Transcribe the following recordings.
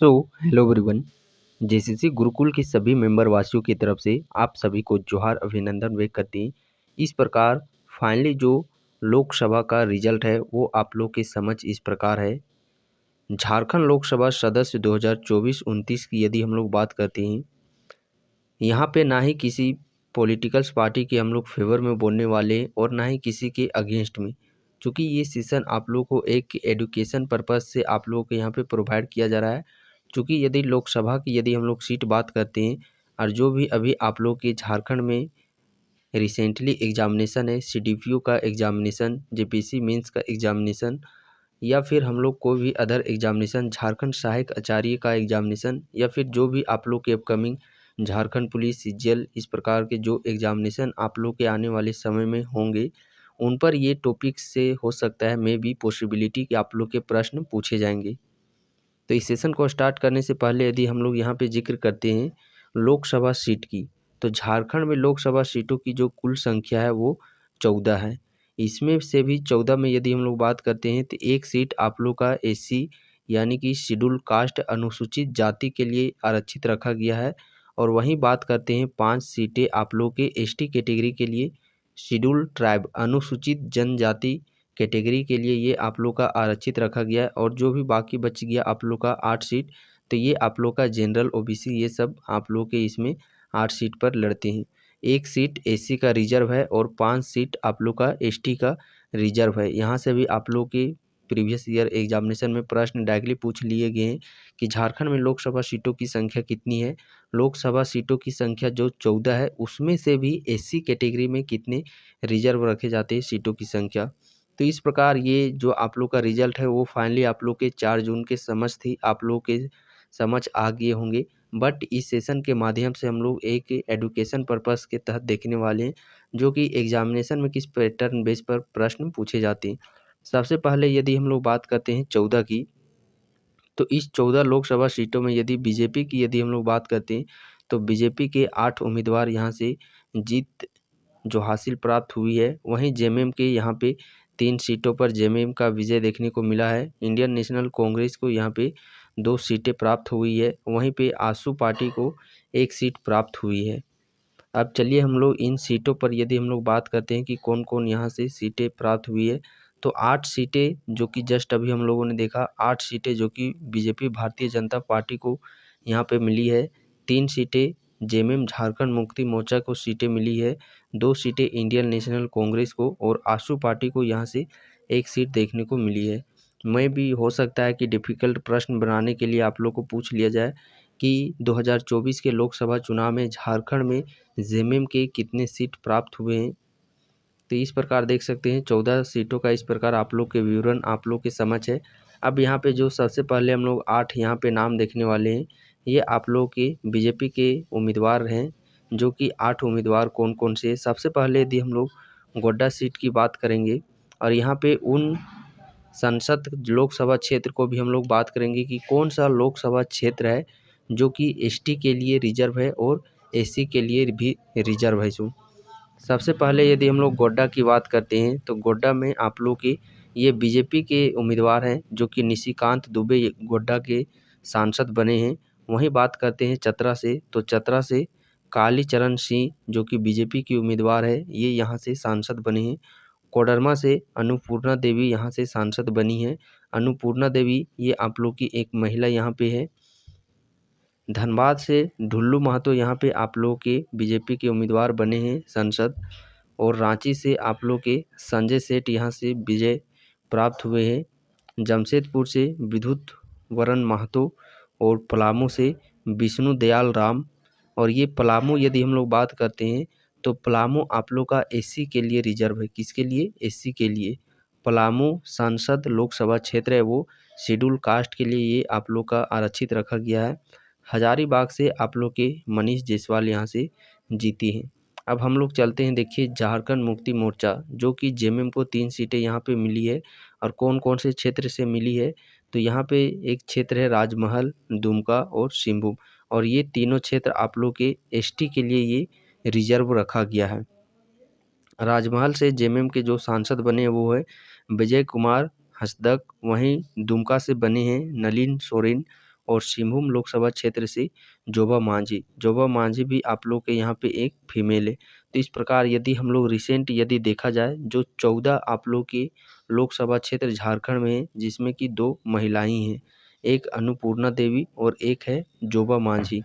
So hello everyone. JCC Gurukul के सभी member वासियों की तरफ से आप सभी को जोहार अभिनंदन व्यक्त करते हैं। इस प्रकार फाइनली जो लोकसभा का रिजल्ट है वो आप लोग के समझ इस प्रकार है। झारखंड लोकसभा सदस्य 2024-29 की यदि हम लोग बात करते हैं, यहाँ पे ना ही किसी पॉलिटिकल्स पार्टी के हम लोग फेवर में बोलने वाले और ना ही किसी के अगेंस्ट में, क्योंकि ये सेशन आप लोग को एक एजुकेशन पर्पस से आप लोगों को यहाँ पे प्रोवाइड किया जा रहा है। क्योंकि यदि लोकसभा की यदि हम लोग सीट बात करते हैं और जो भी अभी आप लोग के झारखंड में रिसेंटली एग्जामिनेशन है, सीडीपीओ का एग्जामिनेशन, जेपीसी मेंस का एग्जामिनेशन या फिर हम लोग कोई भी अदर एग्जामिनेशन, झारखंड सहायक आचार्य का एग्जामिनेशन या फिर जो भी आप लोग के अपकमिंग झारखंड पुलिस सीजीएल, इस प्रकार के जो एग्जामिनेशन आप लोग के आने वाले समय में होंगे, उन पर ये टॉपिक से हो सकता है मे बी पॉसिबिलिटी कि आप लोग के प्रश्न पूछे जाएंगे। तो इस सेशन को स्टार्ट करने से पहले यदि हम लोग यहाँ पे जिक्र करते हैं लोकसभा सीट की, तो झारखंड में लोकसभा सीटों की जो कुल संख्या है वो 14 है। इसमें से भी 14 में यदि हम लोग बात करते हैं तो एक सीट आप लोग का एससी यानी कि शेड्यूल कास्ट अनुसूचित जाति के लिए आरक्षित रखा गया है। और वहीं बात करते हैं 5 सीटें आप लोग के एसटी कैटेगरी के लिए, शेड्यूल ट्राइब अनुसूचित जनजाति कैटेगरी के लिए ये आप लोग का आरक्षित रखा गया है। और जो भी बाकी बच गया आप लोग का 8 सीट, तो ये आप लोग का जनरल ओबीसी ये सब आप लोग के इसमें 8 सीट पर लड़ते हैं। एक सीट एससी का रिजर्व है और 5 सीट आप लोग का एसटी का रिजर्व है। यहाँ से भी आप लोग के प्रीवियस ईयर एग्जामिनेशन में प्रश्न डायरेक्टली पूछ लिए गए हैं कि झारखंड में लोकसभा सीटों की संख्या कितनी है। लोकसभा सीटों की संख्या जो 14 है उसमें से भी एससी कैटेगरी में कितने रिजर्व रखे जाते हैं सीटों की संख्या। तो इस प्रकार ये जो आप लोग का रिजल्ट है वो फाइनली आप लोग के 4 जून के समझ थी आप लोग के समझ आ गए होंगे। बट इस सेशन के माध्यम से हम लोग एक एजुकेशन पर्पस के तहत देखने वाले हैं जो कि एग्जामिनेशन में किस पैटर्न बेस पर प्रश्न पूछे जाते हैं। सबसे पहले यदि हम लोग बात करते हैं 14 की, तो इस 14 लोकसभा सीटों में यदि बीजेपी की यदि हम लोग बात करते हैं तो बीजेपी के 8 उम्मीदवार यहाँ से जीत जो हासिल प्राप्त हुई है। वहीं जेएमएम के यहाँ पे 3 सीटों पर जेएमएम का विजय देखने को मिला है। इंडियन नेशनल कांग्रेस को यहाँ पे 2 सीटें प्राप्त हुई है। वहीं पे आसू पार्टी को 1 सीट प्राप्त हुई है। अब चलिए हम लोग इन सीटों पर यदि हम लोग बात करते हैं कि कौन कौन यहाँ से सीटें प्राप्त हुई है, तो 8 सीटें जो कि जस्ट अभी हम लोगों ने देखा, 8 सीटें जो कि बीजेपी भारतीय जनता पार्टी को यहाँ पे मिली है। 3 सीटें जेएमएम झारखंड मुक्ति मोर्चा को सीटें मिली है। 2 सीटें इंडियन नेशनल कांग्रेस को और आसू पार्टी को यहाँ से 1 सीट देखने को मिली है। मैं भी हो सकता है कि डिफ़िकल्ट प्रश्न बनाने के लिए आप लोग को पूछ लिया जाए कि 2024 के लोकसभा चुनाव में झारखंड में जेएमएम के कितने सीट प्राप्त हुए हैं। तो इस प्रकार देख सकते हैं 14 सीटों का इस प्रकार आप लोग के विवरण आप लोग के समझ है। अब यहाँ पे जो सबसे पहले हम लोग 8 यहाँ पे नाम देखने वाले हैं, ये आप लोग के बीजेपी के उम्मीदवार हैं जो कि 8 उम्मीदवार कौन कौन से। सबसे पहले यदि हम लोग गोड्डा सीट की बात करेंगे और यहाँ पे उन संसद लोकसभा क्षेत्र को भी हम लोग बात करेंगे कि कौन सा लोकसभा क्षेत्र है जो कि एसटी के लिए रिजर्व है और एससी के लिए भी रिजर्व है। सो सबसे पहले यदि हम लोग गोड्डा की बात करते हैं तो गोड्डा में आप लोग के ये बीजेपी के उम्मीदवार हैं जो कि निशिकांत दुबे गोड्डा के सांसद बने हैं। वहीं बात करते हैं चतरा से, तो चतरा से कालीचरण सिंह जो कि बीजेपी की उम्मीदवार है, ये यहाँ से सांसद बने हैं। कोडरमा से अन्नपूर्णा देवी यहाँ से सांसद बनी है। अन्नपूर्णा देवी ये आप लोग की एक महिला यहाँ पे है। धनबाद से ढुल्लू महतो यहाँ पे आप लोग के बीजेपी के उम्मीदवार बने हैं सांसद। और रांची से आप लोग के संजय सेठ यहाँ से विजय प्राप्त हुए हैं। जमशेदपुर से विद्युत वरण महतो और पलामू से विष्णु दयाल राम। और ये पलामू यदि हम लोग बात करते हैं तो पलामू आप लोग का एससी के लिए रिजर्व है। किसके लिए? एससी के लिए। पलामू सांसद लोकसभा क्षेत्र है वो शेड्यूल कास्ट के लिए ये आप लोग का आरक्षित रखा गया है। हजारीबाग से आप लोग के मनीष जायसवाल यहाँ से जीती हैं। अब हम लोग चलते हैं, देखिए झारखंड मुक्ति मोर्चा जो कि जेएमएम को 3 सीटें यहाँ पे मिली है। और कौन कौन से क्षेत्र से मिली है, तो यहाँ पे एक क्षेत्र है राजमहल, दुमका और सिंहभूम। और ये तीनों क्षेत्र आप लोग के एसटी के लिए ये रिजर्व रखा गया है। राजमहल से जेएमएम के जो सांसद बने वो है विजय कुमार हंसदक। वहीं दुमका से बने हैं नलिन सोरेन और सिंहभूम लोकसभा क्षेत्र से जोबा मांझी भी आप लोग के यहाँ पे एक फीमेल है। तो इस प्रकार यदि हम लोग रिसेंट यदि देखा जाए जो 14 आप लोग के लोकसभा क्षेत्र झारखंड में है, जिसमें कि 2 महिलाएं हैं, एक अन्नपूर्णा देवी और एक है जोबा मांझी।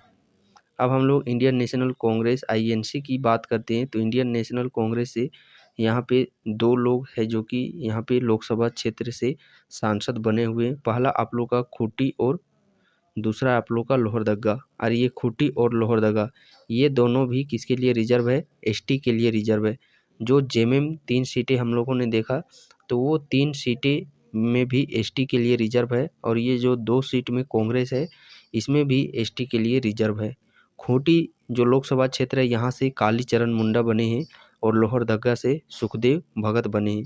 अब हम लोग इंडियन नेशनल कांग्रेस INC की बात करते हैं तो इंडियन नेशनल कांग्रेस से यहाँ पे 2 लोग हैं जो कि यहाँ पे लोकसभा क्षेत्र से सांसद बने हुए हैं। पहला आप लोग का खूंटी और दूसरा आप लोग का लोहरदगा। और ये खूंटी और लोहरदगा ये दोनों भी किसके लिए रिजर्व है? ST के लिए रिजर्व है। जो जेएमएम 3 सीटें हम लोगों ने देखा तो वो 3 सीटें में भी ST के लिए रिजर्व है और ये जो 2 सीट में कांग्रेस है इसमें भी ST के लिए रिजर्व है। खूंटी जो लोकसभा क्षेत्र है यहाँ से कालीचरण मुंडा बने हैं और लोहरदगा से सुखदेव भगत बने हैं।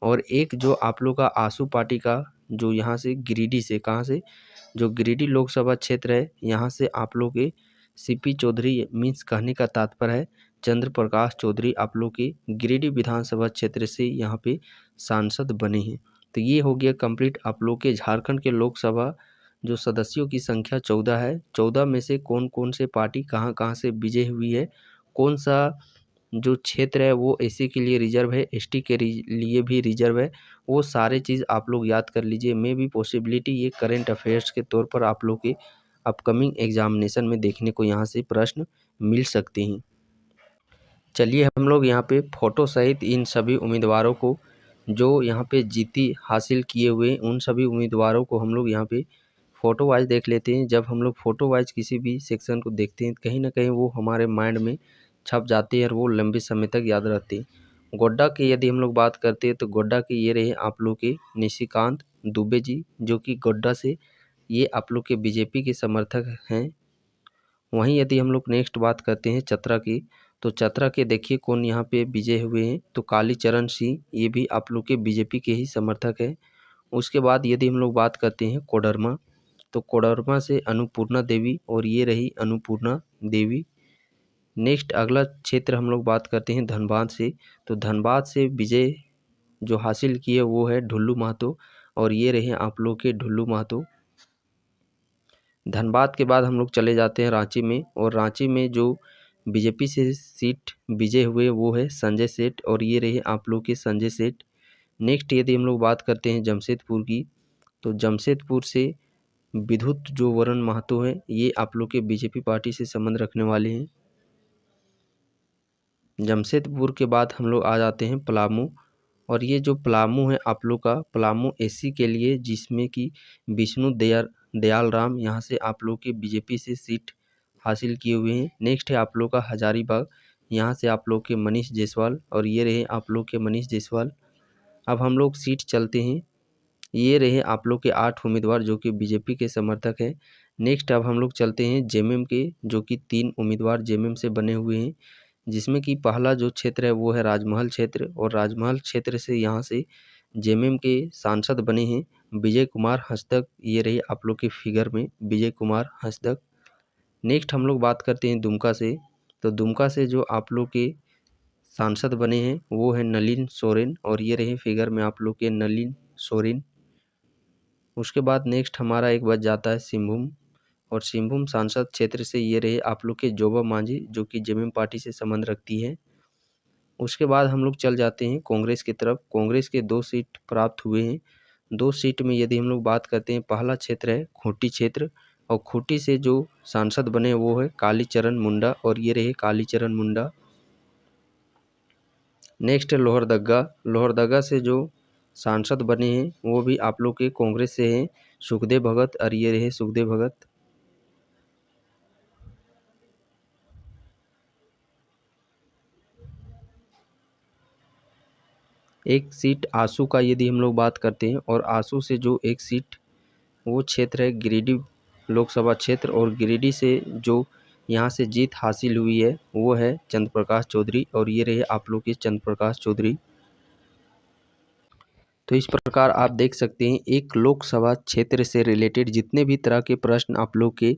और एक जो आप लोग का आसू पार्टी का जो यहाँ से गिरिडीह से कहाँ से जो गिरिडीह लोकसभा क्षेत्र है यहाँ से आप लोग के CP चौधरी मीन्स कहने का तात्पर्य है चंद्र प्रकाश चौधरी आप लोग के गिरिडीह विधानसभा क्षेत्र से यहाँ पे सांसद बने हैं। तो ये हो गया कंप्लीट आप लोग के झारखंड के लोकसभा जो सदस्यों की संख्या 14 है। 14 में से कौन कौन से पार्टी कहाँ कहाँ से विजय हुई है, कौन सा जो क्षेत्र है वो SC के लिए रिजर्व है, ST के लिए भी रिजर्व है, वो सारे चीज़ आप लोग याद कर लीजिए। मे भी पॉसिबिलिटी ये करंट अफेयर्स के तौर पर आप लोग के अपकमिंग एग्जामिनेशन में देखने को यहाँ से प्रश्न मिल सकते हैं। चलिए हम लोग यहाँ पे फोटो सहित इन सभी उम्मीदवारों को जो यहाँ पे जीती हासिल किए हुए उन सभी उम्मीदवारों को हम लोग यहाँ पे फ़ोटो वाइज देख लेते हैं। जब हम लोग फ़ोटो वाइज किसी भी सेक्शन को देखते हैं कहीं ना कहीं वो हमारे माइंड में छप जाती है और वो लंबे समय तक याद रहती है। गोड्डा की यदि हम लोग बात करते हैं तो गोड्डा के ये रहे आप लोग के निशिकांत दुबे जी जो कि गोड्डा से ये आप लोग के BJP के समर्थक हैं। वहीं यदि हम लोग नेक्स्ट बात करते हैं चतरा की तो चतरा के देखिए कौन यहाँ पे विजय हुए हैं तो कालीचरण सिंह ये भी आप लोग के BJP के ही समर्थक है। उसके बाद यदि हम लोग बात करते हैं कोडरमा तो कोडरमा से अन्नपूर्णा देवी और ये रही अन्नपूर्णा देवी। नेक्स्ट अगला क्षेत्र हम लोग बात करते हैं धनबाद से तो धनबाद से विजय जो हासिल किए वो है ढुल्लू महतो और ये रहे आप लोग के ढुल्लू महतो। धनबाद के बाद हम लोग चले जाते हैं रांची में और रांची में जो BJP से सीट विजय हुए वो है संजय सेठ और ये रहे आप लोग के संजय सेठ। नेक्स्ट यदि हम लोग बात करते हैं जमशेदपुर की तो जमशेदपुर से विद्युत जो वरुण महतो है ये आप लोग के BJP पार्टी से संबंध रखने वाले हैं। जमशेदपुर के बाद हम लोग आ जाते हैं पलामू और ये जो पलामू है आप लोग का पलामू SC के लिए जिसमें कि विष्णु दयाल राम यहाँ से आप लोग के BJP से सीट हासिल किए हुए हैं। नेक्स्ट है आप लोग का हजारीबाग यहाँ से आप लोग के मनीष जायसवाल और ये रहे आप लोग के मनीष जायसवाल। अब हम लोग सीट चलते हैं ये रहे आप लोग के 8 उम्मीदवार जो कि BJP के समर्थक हैं। नेक्स्ट अब हम लोग चलते हैं जेएमएम के जो कि 3 उम्मीदवार जेएमएम से बने हुए हैं जिसमें कि पहला जो क्षेत्र है वो है राजमहल क्षेत्र और राजमहल क्षेत्र से यहाँ से जेएमएम के सांसद बने हैं विजय कुमार हंसदक। ये रही आप लोग के फिगर में विजय कुमार हंसदक। नेक्स्ट हम लोग बात करते हैं दुमका से तो दुमका से जो आप लोग के सांसद बने हैं वो है नलिन सोरेन और ये रहे फिगर में आप लोग के नलिन सोरेन। उसके बाद नेक्स्ट हमारा एक बच जाता है सिंहभूम और सिंहभूम सांसद क्षेत्र से ये रहे आप लोग के जोबा मांझी जो कि जेएमएम पार्टी से संबंध रखती है। उसके बाद हम लोग चल जाते हैं कांग्रेस की तरफ। कांग्रेस के 2 सीट प्राप्त हुए हैं। 2 सीट में यदि हम लोग बात करते हैं पहला क्षेत्र है खूंटी क्षेत्र और खूंटी से जो सांसद बने वो है कालीचरण मुंडा और ये रहे कालीचरण मुंडा। नेक्स्ट है लोहरदगा से जो सांसद बने हैं वो भी आप लोग के कांग्रेस से हैं सुखदेव भगत और ये रहे सुखदेव भगत। एक सीट आसू का यदि हम लोग बात करते हैं और आसू से जो एक सीट वो क्षेत्र है गिरिडीह लोकसभा क्षेत्र और गिरिडीह से जो यहाँ से जीत हासिल हुई है वो है चंद्र प्रकाश चौधरी और ये रहे आप लोग के चंद्र प्रकाश चौधरी। तो इस प्रकार आप देख सकते हैं एक लोकसभा क्षेत्र से रिलेटेड जितने भी तरह के प्रश्न आप लोग के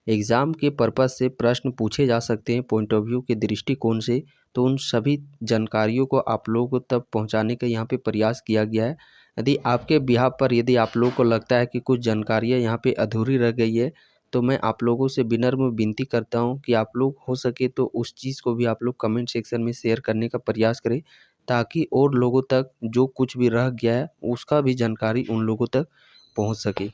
एग्ज़ाम के पर्पज़ से प्रश्न पूछे जा सकते हैं पॉइंट ऑफ व्यू के दृष्टिकोण से तो उन सभी जानकारियों को आप लोगों को तक पहुंचाने का यहाँ पे प्रयास किया गया है। यदि आपके बिहाफ़ पर यदि आप लोगों को लगता है कि कुछ जानकारियाँ यहाँ पे अधूरी रह गई है, तो मैं आप लोगों से विनम्र विनती करता हूँ कि आप लोग हो सके तो उस चीज़ को भी आप लोग कमेंट सेक्शन में शेयर करने का प्रयास करें, ताकि और लोगों तक जो कुछ भी रह गया है, उसका भी जानकारी उन लोगों तक पहुँच सके।